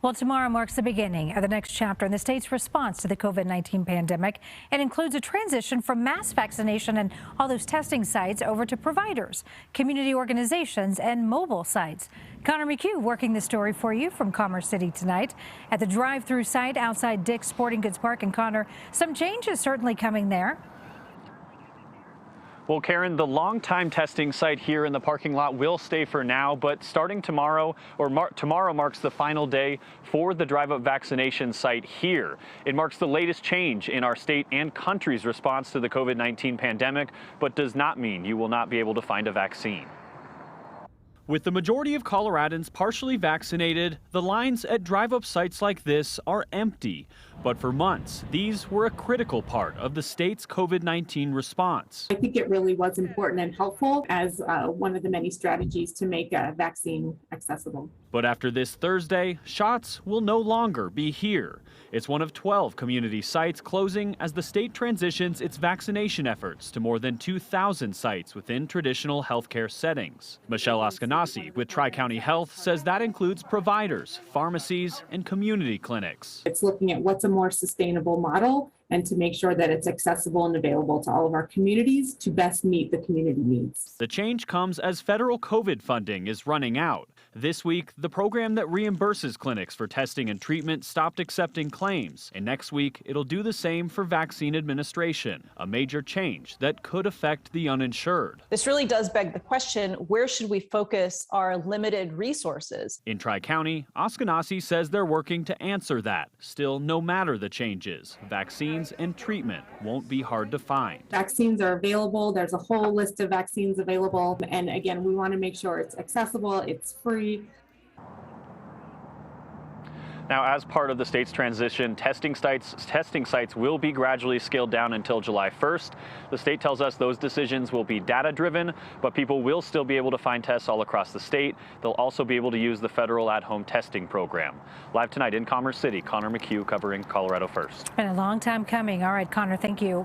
Well, tomorrow marks the beginning of the next chapter in the state's response to the COVID-19 pandemic. It includes a transition from mass vaccination and all those testing sites over to providers, community organizations, and mobile sites. Connor McHugh working the story for you from Commerce City tonight at the drive-through site outside Dick's Sporting Goods Park. And Connor, some changes certainly coming there. Well, Karen, the long-time testing site here in the parking lot will stay for now, but starting tomorrow, tomorrow marks the final day for the drive-up vaccination site here. It marks the latest change in our state and country's response to the COVID-19 pandemic, but does not mean you will not be able to find a vaccine. With the majority of Coloradans partially vaccinated, the lines at drive-up sites like this are empty. But for months, these were a critical part of the state's COVID-19 response. I think it really was important and helpful as one of the many strategies to make a vaccine accessible. But after this Thursday, shots will no longer be here. It's one of 12 community sites closing as the state transitions its vaccination efforts to more than 2,000 sites within traditional healthcare settings. Michelle Askenazi with Tri-County Health says that includes providers, pharmacies, and community clinics. It's looking at what's a more sustainable model and to make sure that it's accessible and available to all of our communities to best meet the community needs. The change comes as federal COVID funding is running out. This week, the program that reimburses clinics for testing and treatment stopped accepting claims. And next week, it'll do the same for vaccine administration, a major change that could affect the uninsured. This really does beg the question, where should we focus our limited resources? In Tri-County, Askenazi says they're working to answer that. Still, no matter the changes, vaccines and treatment won't be hard to find. Vaccines are available. There's a whole list of vaccines available. And again, we want to make sure it's accessible, it's free. Now, as part of the state's transition, testing sites will be gradually scaled down until July 1st. The state tells us those decisions will be data-driven, but people will still be able to find tests all across the state. They'll also be able to use the federal at-home testing program. Live tonight in Commerce City, Connor McHugh covering Colorado First. Been a long time coming. All right, Connor, thank you.